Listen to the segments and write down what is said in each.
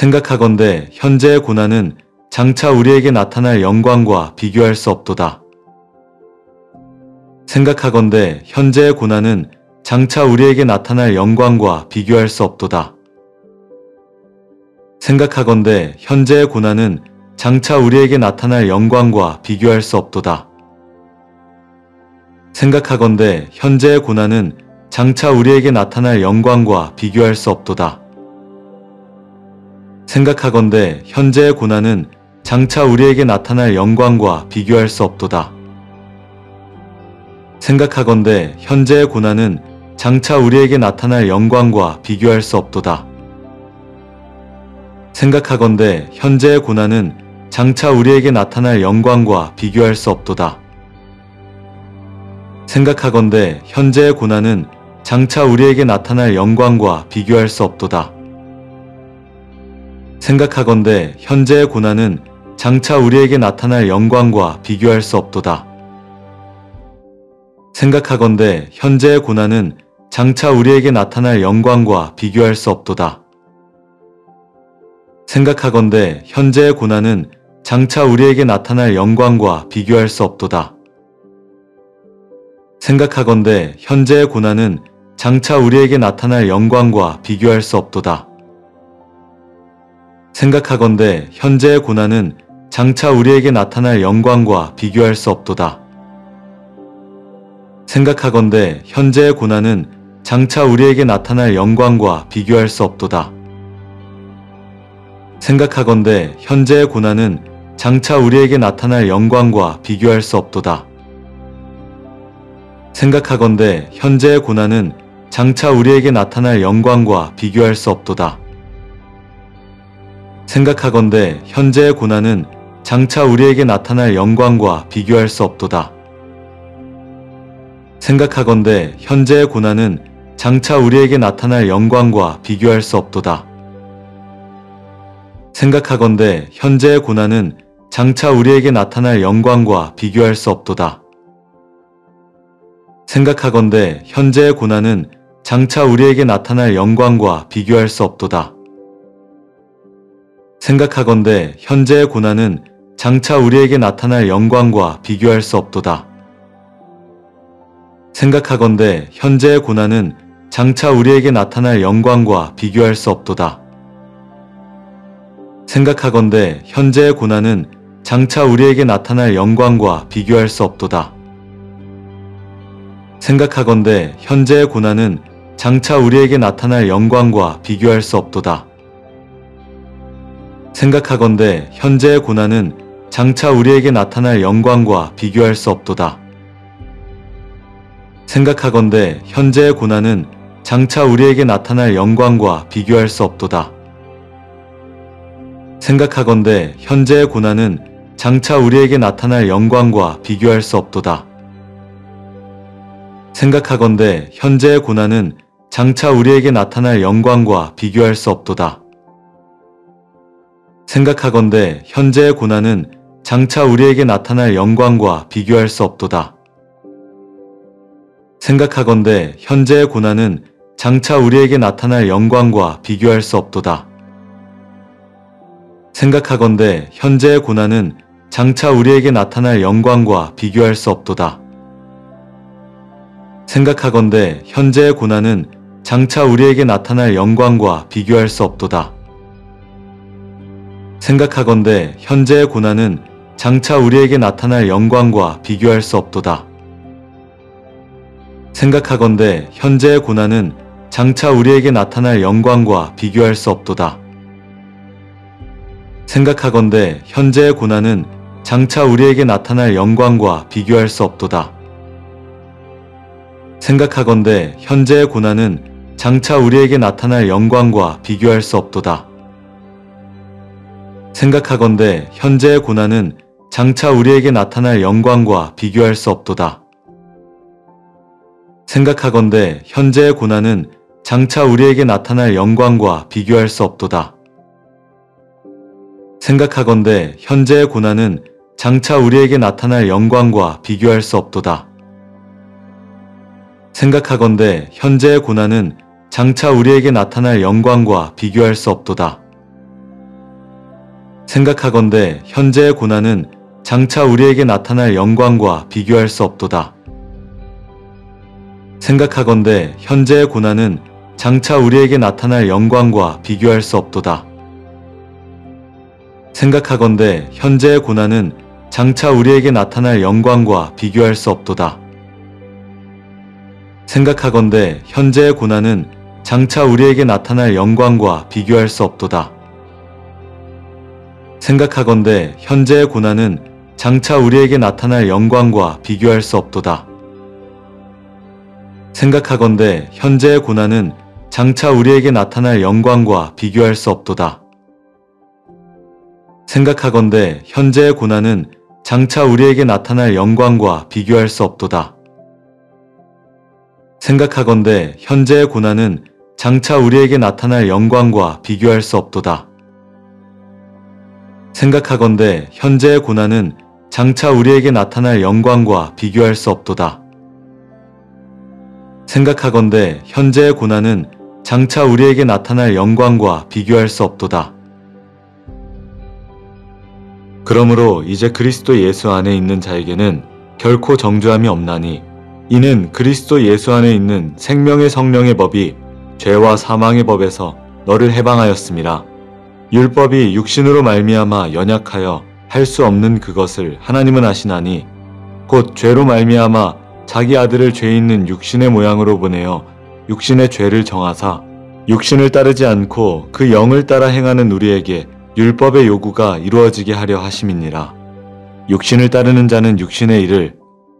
생각하건대 현재의 고난은 장차 우리에게 나타날 영광과 비교할 수 없도다. 생각하건대 현재의 고난은 장차 우리에게 나타날 영광과 비교할 수 없도다. 생각하건대 현재의 고난은 장차 우리에게 나타날 영광과 비교할 수 없도다. 생각하건대 현재의 고난은 장차 우리에게 나타날 영광과 비교할 수 없도다. 생각하건대 현재의 고난은 장차 우리에게 나타날 영광과 비교할 수 없도다. 생각하건대 현재의 고난은 장차 우리에게 나타날 영광과 비교할 수 없도다. 생각하건대 현재의 고난은 장차 우리에게 나타날 영광과 비교할 수 없도다. 생각하건대 현재의 고난은 장차 우리에게 나타날 영광과 비교할 수 없도다. 생각하건대 현재의 고난은 장차 우리에게 나타날 영광과 비교할 수 없도다. 생각하건대 현재의 고난은 장차 우리에게 나타날 영광과 비교할 수 없도다. 생각하건대 현재의 고난은 장차 우리에게 나타날 영광과 비교할 수 없도다. 생각하건대 현재의 고난은 장차 우리에게 나타날 영광과 비교할 수 없도다. 생각하건대 현재의 고난은 장차 우리에게 나타날 영광과 비교할 수 없도다. 생각하건대 현재의 고난은 장차 우리에게 나타날 영광과 비교할 수 없도다. 생각하건대 현재의 고난은 장차 우리에게 나타날 영광과 비교할 수 없도다. 생각하건대 현재의 고난은 장차 우리에게 나타날 영광과 비교할 수 없도다. 생각하건대 현재의 고난은 장차 우리에게 나타날 영광과 비교할 수 없도다. 생각하건대 현재의 고난은 장차 우리에게 나타날 영광과 비교할 수 없도다. 생각하건대 현재의 고난은 장차 우리에게 나타날 영광과 비교할 수 없도다. 생각하건대 현재의 고난은 장차 우리에게 나타날 영광과 비교할 수 없도다. 생각하건대 현재의 고난은 장차 우리에게 나타날 영광과 비교할 수 없도다. 생각하건대 현재의 고난은 장차 우리에게 나타날 영광과 비교할 수 없도다. 생각하건대 현재의 고난은 장차 우리에게 나타날 영광과 비교할 수 없도다. 생각하건대 현재의 고난은 장차 우리에게 나타날 영광과 비교할 수 없도다. 생각하건대 현재의 고난은 장차 우리에게 나타날 영광과 비교할 수 없도다. 생각하건대 현재의 고난은 장차 우리에게 나타날 영광과 비교할 수 없도다. 생각하건대 현재의 고난은 장차 우리에게 나타날 영광과 비교할 수 없도다. 생각하건대 현재의 고난은 장차 우리에게 나타날 영광과 비교할 수 없도다. 생각하건대 현재의 고난은 장차 우리에게 나타날 영광과 비교할 수 없도다. 생각하건대 현재의 고난은 장차 우리에게 나타날 영광과 비교할 수 없도다. 생각하건대 현재의 고난은 장차 우리에게 나타날 영광과 비교할 수 없도다. 생각하건대 현재의 고난은 장차 우리에게 나타날 영광과 비교할 수 없도다. 생각하건대 현재의 고난은 장차 우리에게 나타날 영광과 비교할 수 없도다. 생각하건대 현재의 고난은 장차 우리에게 나타날 영광과 비교할 수 없도다. 생각하건대 현재의 고난은 장차 우리에게 나타날 영광과 비교할 수 없도다. 생각하건대 현재의 고난은 장차 우리에게 나타날 영광과 비교할 수 없도다. 생각하건대 현재의 고난은 장차 우리에게 나타날 영광과 비교할 수 없도다. 생각하건대 현재의 고난은 장차 우리에게 나타날 영광과 비교할 수 없도다. 생각하건대 현재의 고난은 장차 우리에게 나타날 영광과 비교할 수 없도다. 생각하건대 현재의 고난은 장차 우리에게 나타날 영광과 비교할 수 없도다. 생각하건대 현재의 고난은 장차 우리에게 나타날 영광과 비교할 수 없도다. 생각하건대 현재의 고난은 장차 우리에게 나타날 영광과 비교할 수 없도다. 생각하건대 현재의 고난은 장차 우리에게 나타날 영광과 비교할 수 없도다. 생각하건대 현재의 고난은 장차 우리에게 나타날 영광과 비교할 수 없도다. 생각하건대 현재의 고난은 장차 우리에게 나타날 영광과 비교할 수 없도다. 생각하건대 현재의 고난은 장차 우리에게 나타날 영광과 비교할 수 없도다. 생각하건대 현재의 고난은 장차 우리에게 나타날 영광과 비교할 수 없도다. 생각하건대 현재의 고난은 장차 우리에게 나타날 영광과 비교할 수 없도다. 생각하건대 현재의 고난은 장차 우리에게 나타날 영광과 비교할 수 없도다. 생각하건대 현재의 고난은 장차 우리에게 나타날 영광과 비교할 수 없도다. 그러므로 이제 그리스도 예수 안에 있는 자에게는 결코 정죄함이 없나니 이는 그리스도 예수 안에 있는 생명의 성령의 법이 죄와 사망의 법에서 너를 해방하였음이라. 율법이 육신으로 말미암아 연약하여 할 수 없는 그것을 하나님은 아시나니 곧 죄로 말미암아 자기 아들을 죄 있는 육신의 모양으로 보내어 육신의 죄를 정하사 육신을 따르지 않고 그 영을 따라 행하는 우리에게 율법의 요구가 이루어지게 하려 하심이니라. 육신을 따르는 자는 육신의 일을,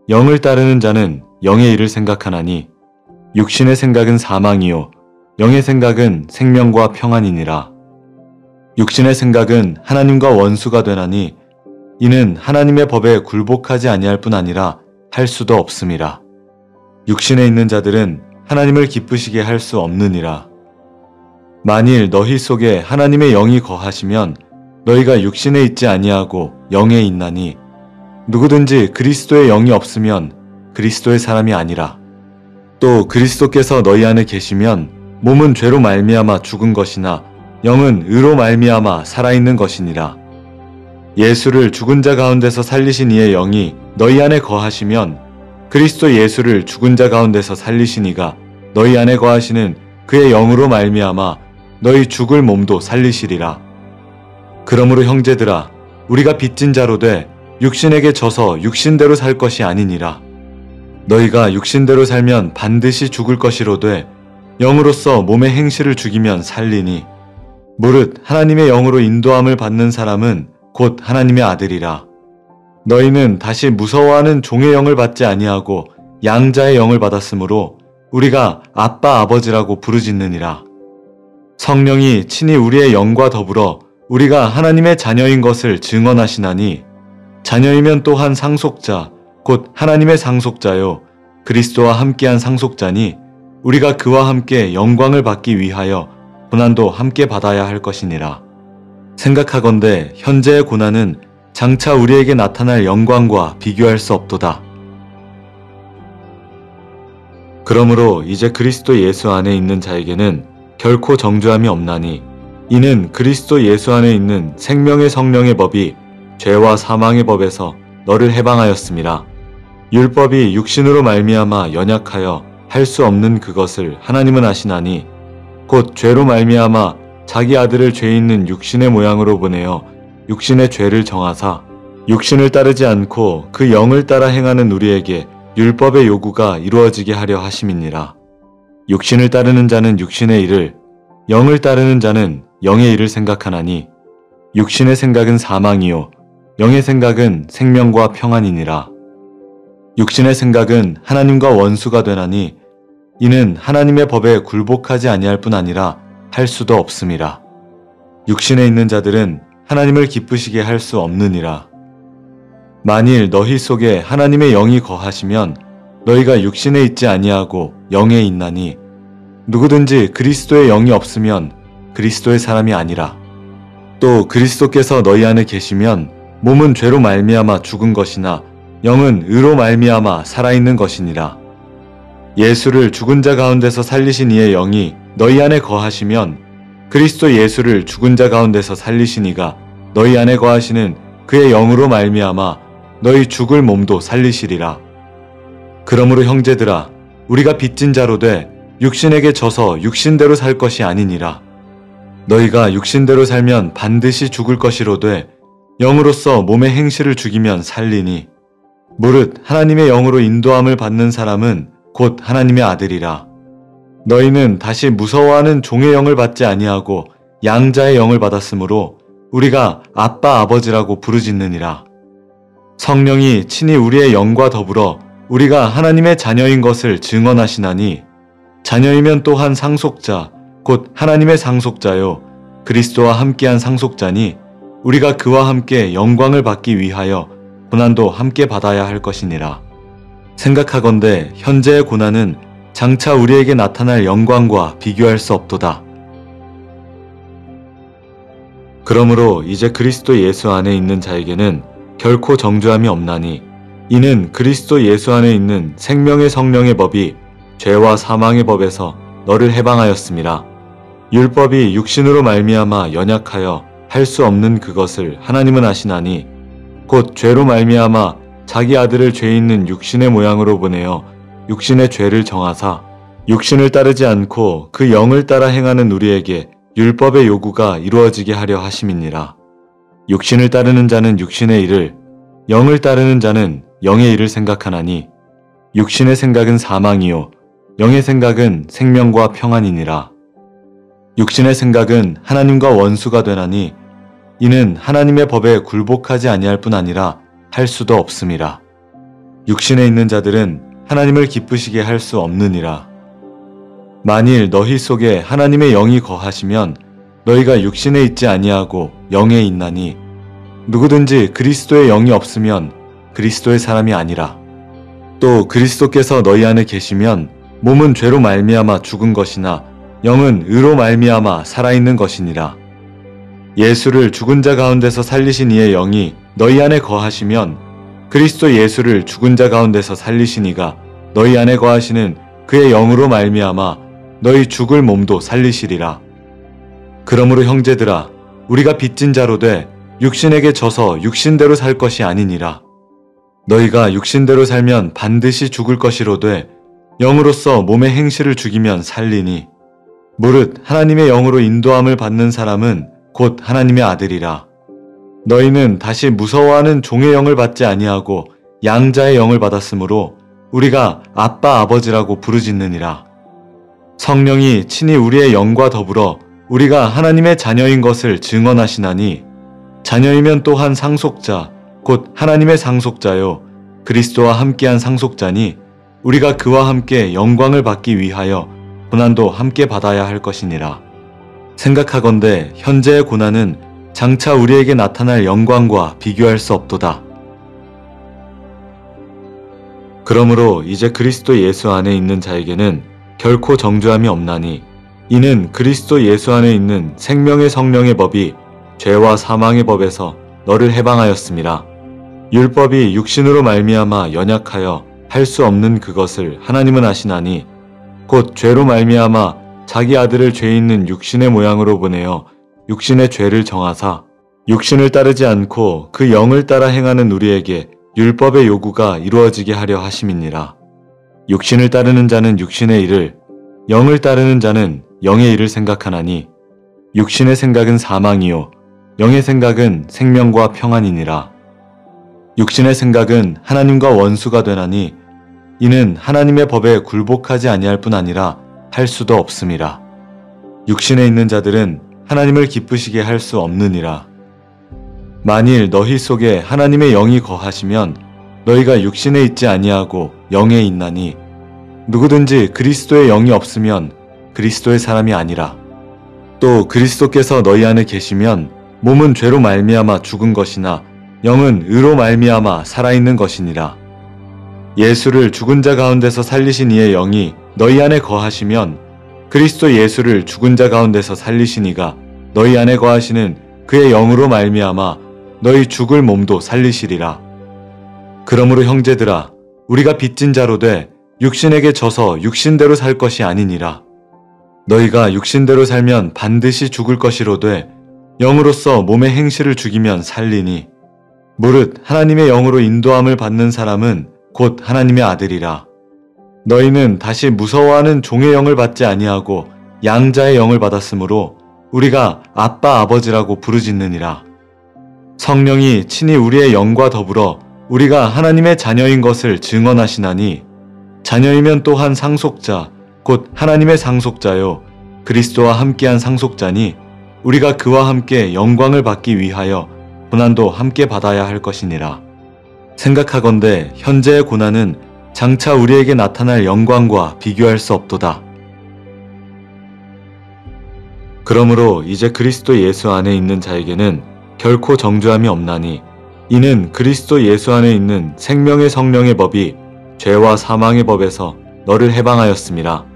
영을 따르는 자는 영의 일을 생각하나니 육신의 생각은 사망이요 영의 생각은 생명과 평안이니라. 육신의 생각은 하나님과 원수가 되나니 이는 하나님의 법에 굴복하지 아니할 뿐 아니라 할 수도 없음이라. 육신에 있는 자들은 하나님을 기쁘시게 할 수 없느니라. 만일 너희 속에 하나님의 영이 거하시면 너희가 육신에 있지 아니하고 영에 있나니 누구든지 그리스도의 영이 없으면 그리스도의 사람이 아니라. 또 그리스도께서 너희 안에 계시면 몸은 죄로 말미암아 죽은 것이나 영은 의로 말미암아 살아있는 것이니라. 예수를 죽은 자 가운데서 살리신 이의 영이 너희 안에 거하시면 그리스도 예수를 죽은 자 가운데서 살리신 이가 너희 안에 거하시는 그의 영으로 말미암아 너희 죽을 몸도 살리시리라. 그러므로 형제들아 우리가 빚진 자로 돼 육신에게 져서 육신대로 살 것이 아니니라. 너희가 육신대로 살면 반드시 죽을 것이로되 영으로서 몸의 행실을 죽이면 살리니 무릇 하나님의 영으로 인도함을 받는 사람은 곧 하나님의 아들이라. 너희는 다시 무서워하는 종의 영을 받지 아니하고 양자의 영을 받았으므로 우리가 아빠 아버지라고 부르짖느니라. 성령이 친히 우리의 영과 더불어 우리가 하나님의 자녀인 것을 증언하시나니 자녀이면 또한 상속자 곧 하나님의 상속자요 그리스도와 함께한 상속자니 우리가 그와 함께 영광을 받기 위하여 고난도 함께 받아야 할 것이니라. 생각하건대 현재의 고난은 장차 우리에게 나타날 영광과 비교할 수 없도다. 그러므로 이제 그리스도 예수 안에 있는 자에게는 결코 정죄함이 없나니 이는 그리스도 예수 안에 있는 생명의 성령의 법이 죄와 사망의 법에서 너를 해방하였음이라. 율법이 육신으로 말미암아 연약하여 할 수 없는 그것을 하나님은 아시나니 곧 죄로 말미암아 자기 아들을 죄 있는 육신의 모양으로 보내어 육신의 죄를 정하사 육신을 따르지 않고 그 영을 따라 행하는 우리에게 율법의 요구가 이루어지게 하려 하심이니라. 육신을 따르는 자는 육신의 일을, 영을 따르는 자는 영의 일을 생각하나니 육신의 생각은 사망이요 영의 생각은 생명과 평안이니라. 육신의 생각은 하나님과 원수가 되나니 이는 하나님의 법에 굴복하지 아니할 뿐 아니라 할 수도 없음이라. 육신에 있는 자들은 하나님을 기쁘시게 할 수 없느니라. 만일 너희 속에 하나님의 영이 거하시면 너희가 육신에 있지 아니하고 영에 있나니 누구든지 그리스도의 영이 없으면 그리스도의 사람이 아니라. 또 그리스도께서 너희 안에 계시면 몸은 죄로 말미암아 죽은 것이나 영은 의로 말미암아 살아있는 것이니라. 예수를 죽은 자 가운데서 살리신 이의 영이 너희 안에 거하시면 그리스도 예수를 죽은 자 가운데서 살리신 이가 너희 안에 거하시는 그의 영으로 말미암아 너희 죽을 몸도 살리시리라. 그러므로 형제들아, 우리가 빚진 자로 돼 육신에게 져서 육신대로 살 것이 아니니라. 너희가 육신대로 살면 반드시 죽을 것이로되 영으로서 몸의 행실을 죽이면 살리니, 무릇 하나님의 영으로 인도함을 받는 사람은 곧 하나님의 아들이라. 너희는 다시 무서워하는 종의 영을 받지 아니하고 양자의 영을 받았으므로 우리가 아빠 아버지라고 부르짖느니라. 성령이 친히 우리의 영과 더불어 우리가 하나님의 자녀인 것을 증언하시나니, 자녀이면 또한 상속자 곧 하나님의 상속자요 그리스도와 함께한 상속자니, 우리가 그와 함께 영광을 받기 위하여 고난도 함께 받아야 할 것이니라. 생각하건대 현재의 고난은 장차 우리에게 나타날 영광과 비교할 수 없도다. 그러므로 이제 그리스도 예수 안에 있는 자에게는 결코 정죄함이 없나니, 이는 그리스도 예수 안에 있는 생명의 성령의 법이 죄와 사망의 법에서 너를 해방하였음이라. 율법이 육신으로 말미암아 연약하여 할 수 없는 그것을 하나님은 아시나니, 곧 죄로 말미암아 자기 아들을 죄 있는 육신의 모양으로 보내어 육신의 죄를 정하사 육신을 따르지 않고 그 영을 따라 행하는 우리에게 율법의 요구가 이루어지게 하려 하심이니라. 육신을 따르는 자는 육신의 일을, 영을 따르는 자는 영의 일을 생각하나니, 육신의 생각은 사망이요 영의 생각은 생명과 평안이니라. 육신의 생각은 하나님과 원수가 되나니, 이는 하나님의 법에 굴복하지 아니할 뿐 아니라 할 수도 없음이라. 육신에 있는 자들은 하나님을 기쁘시게 할 수 없느니라. 만일 너희 속에 하나님의 영이 거하시면 너희가 육신에 있지 아니하고 영에 있나니, 누구든지 그리스도의 영이 없으면 그리스도의 사람이 아니라. 또 그리스도께서 너희 안에 계시면 몸은 죄로 말미암아 죽은 것이나 영은 의로 말미암아 살아있는 것이니라. 예수를 죽은 자 가운데서 살리신 이의 영이 너희 안에 거하시면 그리스도 예수를 죽은 자 가운데서 살리신 이가 너희 안에 거하시는 그의 영으로 말미암아 너희 죽을 몸도 살리시리라. 그러므로 형제들아, 우리가 빚진 자로 돼 육신에게 져서 육신대로 살 것이 아니니라. 너희가 육신대로 살면 반드시 죽을 것이로되 영으로서 몸의 행실을 죽이면 살리니, 무릇 하나님의 영으로 인도함을 받는 사람은 곧 하나님의 아들이라. 너희는 다시 무서워하는 종의 영을 받지 아니하고 양자의 영을 받았으므로 우리가 아빠 아버지라고 부르짖느니라. 성령이 친히 우리의 영과 더불어 우리가 하나님의 자녀인 것을 증언하시나니, 자녀이면 또한 상속자 곧 하나님의 상속자요 그리스도와 함께한 상속자니, 우리가 그와 함께 영광을 받기 위하여 고난도 함께 받아야 할 것이니라. 생각하건대 현재의 고난은 장차 우리에게 나타날 영광과 비교할 수 없도다. 그러므로 이제 그리스도 예수 안에 있는 자에게는 결코 정죄함이 없나니, 이는 그리스도 예수 안에 있는 생명의 성령의 법이 죄와 사망의 법에서 너를 해방하였음이라. 율법이 육신으로 말미암아 연약하여 할 수 없는 그것을 하나님은 아시나니, 곧 죄로 말미암아 자기 아들을 죄 있는 육신의 모양으로 보내어 육신의 죄를 정하사 육신을 따르지 않고 그 영을 따라 행하는 우리에게 율법의 요구가 이루어지게 하려 하심이니라. 육신을 따르는 자는 육신의 일을, 영을 따르는 자는 영의 일을 생각하나니, 육신의 생각은 사망이요 영의 생각은 생명과 평안이니라. 육신의 생각은 하나님과 원수가 되나니, 이는 하나님의 법에 굴복하지 아니할 뿐 아니라 할 수도 없음이라. 육신에 있는 자들은 하나님을 기쁘시게 할 수 없느니라. 만일 너희 속에 하나님의 영이 거하시면 너희가 육신에 있지 아니하고 영에 있나니, 누구든지 그리스도의 영이 없으면 그리스도의 사람이 아니라. 또 그리스도께서 너희 안에 계시면 몸은 죄로 말미암아 죽은 것이나 영은 의로 말미암아 살아있는 것이니라. 예수를 죽은 자 가운데서 살리신 이의 영이 너희 안에 거하시면 그리스도 예수를 죽은 자 가운데서 살리신 이가 너희 안에 거하시는 그의 영으로 말미암아 너희 죽을 몸도 살리시리라. 그러므로 형제들아, 우리가 빚진 자로 돼 육신에게 져서 육신대로 살 것이 아니니라. 너희가 육신대로 살면 반드시 죽을 것이로되 영으로서 몸의 행실을 죽이면 살리니 무릇 하나님의 영으로 인도함을 받는 사람은 곧 하나님의 아들이라. 너희는 다시 무서워하는 종의 영을 받지 아니하고 양자의 영을 받았으므로 우리가 아빠 아버지라고 부르짖느니라. 성령이 친히 우리의 영과 더불어 우리가 하나님의 자녀인 것을 증언하시나니 자녀이면 또한 상속자 곧 하나님의 상속자요 그리스도와 함께한 상속자니 우리가 그와 함께 영광을 받기 위하여 고난도 함께 받아야 할 것이니라. 생각하건대 현재의 고난은 장차 우리에게 나타날 영광과 비교할 수 없도다. 그러므로 이제 그리스도 예수 안에 있는 자에게는 결코 정죄함이 없나니 이는 그리스도 예수 안에 있는 생명의 성령의 법이 죄와 사망의 법에서 너를 해방하였음이라.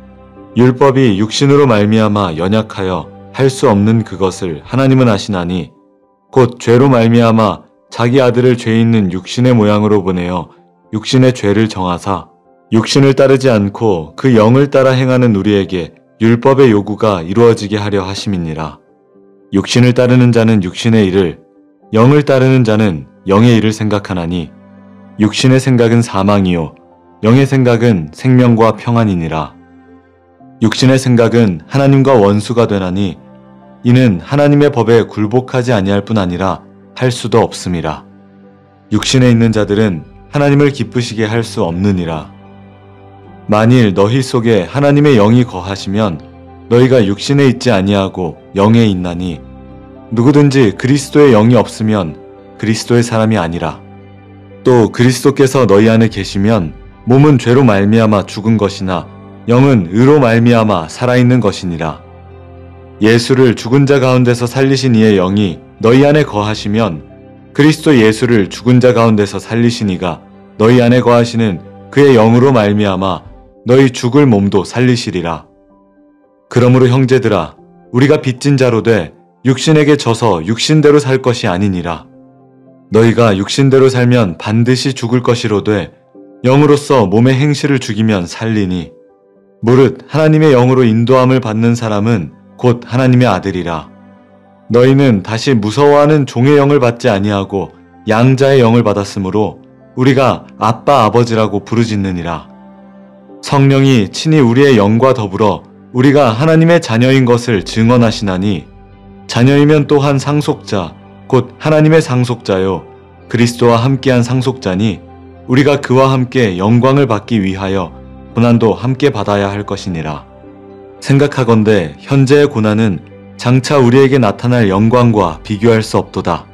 율법이 육신으로 말미암아 연약하여 할 수 없는 그것을 하나님은 아시나니 곧 죄로 말미암아 자기 아들을 죄 있는 육신의 모양으로 보내어 육신의 죄를 정하사 육신을 따르지 않고 그 영을 따라 행하는 우리에게 율법의 요구가 이루어지게 하려 하심이니라. 육신을 따르는 자는 육신의 일을, 영을 따르는 자는 영의 일을 생각하나니 육신의 생각은 사망이요 영의 생각은 생명과 평안이니라. 육신의 생각은 하나님과 원수가 되나니 이는 하나님의 법에 굴복하지 아니할 뿐 아니라 할 수도 없음이라. 육신에 있는 자들은 하나님을 기쁘시게 할 수 없느니라. 만일 너희 속에 하나님의 영이 거하시면 너희가 육신에 있지 아니하고 영에 있나니 누구든지 그리스도의 영이 없으면 그리스도의 사람이 아니라. 또 그리스도께서 너희 안에 계시면 몸은 죄로 말미암아 죽은 것이나 영은 의로 말미암아 살아있는 것이니라. 예수를 죽은 자 가운데서 살리신 이의 영이 너희 안에 거하시면 그리스도 예수를 죽은 자 가운데서 살리신 이가 너희 안에 거하시는 그의 영으로 말미암아 너희 죽을 몸도 살리시리라. 그러므로 형제들아 우리가 빚진 자로 돼 육신에게 져서 육신대로 살 것이 아니니라. 너희가 육신대로 살면 반드시 죽을 것이로되 영으로서 몸의 행실을 죽이면 살리니 무릇 하나님의 영으로 인도함을 받는 사람은 곧 하나님의 아들이라. 너희는 다시 무서워하는 종의 영을 받지 아니하고 양자의 영을 받았으므로 우리가 아빠 아버지라고 부르짖느니라. 성령이 친히 우리의 영과 더불어 우리가 하나님의 자녀인 것을 증언하시나니 자녀이면 또한 상속자 곧 하나님의 상속자요 그리스도와 함께한 상속자니 우리가 그와 함께 영광을 받기 위하여 고난도 함께 받아야 할 것이니라. 생각하건대 현재의 고난은 장차 우리에게 나타날 영광과 비교할 수 없도다.